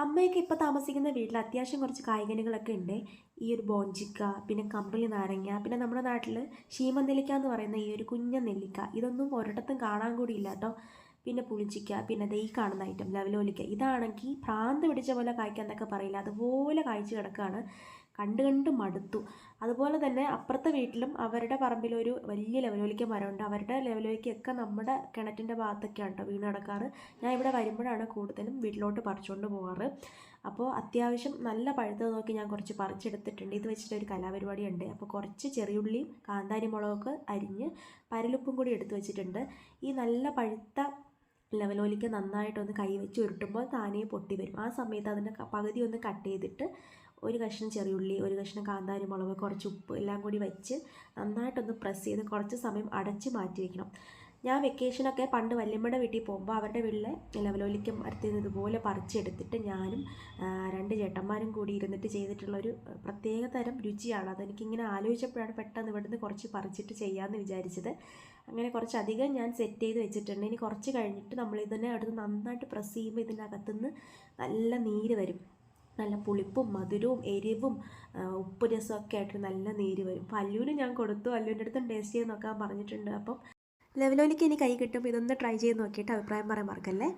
അമ്മയൊക്കെ ഇപ്പോൾ താമസിക്കുന്ന വീട്ടിൽ അത്യാവശ്യം കുറച്ച് കായ്കനികളൊക്കെ ഉണ്ട്. ഈ ഒരു ബോഞ്ചിക്ക, പിന്നെ കമ്പിളി നാരങ്ങ, പിന്നെ നമ്മുടെ നാട്ടിൽ ശീമനെല്ലിക്ക എന്ന് പറയുന്ന ഈ ഒരു കുഞ്ഞൻ നെല്ലിക്ക, ഇതൊന്നും ഒരിടത്തും കാണാൻ കൂടിയില്ല കേട്ടോ. പിന്നെ പുളിഞ്ചിക്ക, പിന്നെ ദേ ഈ കാണുന്ന ഐറ്റം ലവലോലിക്ക, ഇതാണെങ്കിൽ ഭ്രാന്ത് പിടിച്ച പോലെ കായ്ക്കുക എന്നൊക്കെ പറയില്ല, അതുപോലെ കായ്ച്ച് കിടക്കുകയാണ്. കണ്ട് കണ്ട് മടുത്തു. അതുപോലെ തന്നെ അപ്പുറത്തെ വീട്ടിലും അവരുടെ പറമ്പിലൊരു വലിയ ലെവലോലിക്ക മരമുണ്ട്. അവരുടെ ലെവലോലിക്കയൊക്കെ നമ്മുടെ കിണറ്റിൻ്റെ ഭാഗത്തൊക്കെയാണ് കേട്ടോ വീണ് കിടക്കാറ്. ഞാൻ ഇവിടെ വരുമ്പോഴാണ് കൂടുതലും വീട്ടിലോട്ട് പറിച്ചുകൊണ്ട് പോകാറ്. അപ്പോൾ അത്യാവശ്യം നല്ല പഴുത്തത് നോക്കി ഞാൻ കുറച്ച് പറിച്ചെടുത്തിട്ടുണ്ട്. ഇത് വെച്ചിട്ടൊരു കലാപരിപാടിയുണ്ട്. അപ്പോൾ കുറച്ച് ചെറിയുള്ളിയും കാന്താരി മുളകൊക്കെ അരിഞ്ഞ് പരലുപ്പും കൂടി എടുത്ത് വെച്ചിട്ടുണ്ട്. ഈ നല്ല പഴുത്ത ലെവലോലിക്ക നന്നായിട്ടൊന്ന് കൈ വെച്ച് ഉരുട്ടുമ്പോൾ താനേ പൊട്ടി വരും. ആ സമയത്ത് അതിൻ്റെ പകുതി ഒന്ന് കട്ട് ചെയ്തിട്ട് ഒരു കഷ്ണം ചെറിയുള്ളി, ഒരു കഷ്ണം കാന്താരി മുളക്, കുറച്ച് ഉപ്പ് എല്ലാം കൂടി വെച്ച് നന്നായിട്ടൊന്ന് പ്രസ് ചെയ്ത് കുറച്ച് സമയം അടച്ച് മാറ്റി വയ്ക്കണം. ഞാൻ വെക്കേഷനൊക്കെ പണ്ട് വല്യമ്മയുടെ വീട്ടിൽ പോകുമ്പോൾ അവരുടെ വീട്ടിലെ ലെവലോലിക്ക മരത്തിൽ നിന്ന് ഇതുപോലെ പറിച്ചെടുത്തിട്ട് ഞാനും രണ്ട് ചേട്ടന്മാരും കൂടി ഇരുന്നിട്ട് ചെയ്തിട്ടുള്ളൊരു പ്രത്യേക തരം രുചിയാണ്. അതെനിക്കിങ്ങനെ ആലോചിച്ചപ്പോഴാണ് പെട്ടെന്ന് ഇവിടുന്ന് കുറച്ച് പറിച്ചിട്ട് ചെയ്യാമെന്ന് വിചാരിച്ചത്. അങ്ങനെ കുറച്ചധികം ഞാൻ സെറ്റ് ചെയ്ത് വെച്ചിട്ടുണ്ട്. ഇനി കുറച്ച് കഴിഞ്ഞിട്ട് നമ്മളിതിനെ അടുത്ത് നന്നായിട്ട് പ്രസ് ചെയ്യുമ്പോൾ ഇതിനകത്തുനിന്ന് നല്ല നീര് വരും. നല്ല പുളിപ്പും മധുരവും എരിവും ഉപ്പ് രസമൊക്കെ ആയിട്ട് നല്ല നീര് വരും. അപ്പോൾ അല്ലുവിന് ഞാൻ കൊടുത്തു. അല്ലുവിൻ്റെ അടുത്തും ടേസ്റ്റ് ചെയ്ത് നോക്കാൻ പറഞ്ഞിട്ടുണ്ട്. അപ്പം ലെവലോലിക്ക് ഇനി കൈ കിട്ടുമ്പോൾ ഇതൊന്ന് ട്രൈ ചെയ്ത് നോക്കിയിട്ട് അഭിപ്രായം പറയാൻ മറക്കല്ലേ.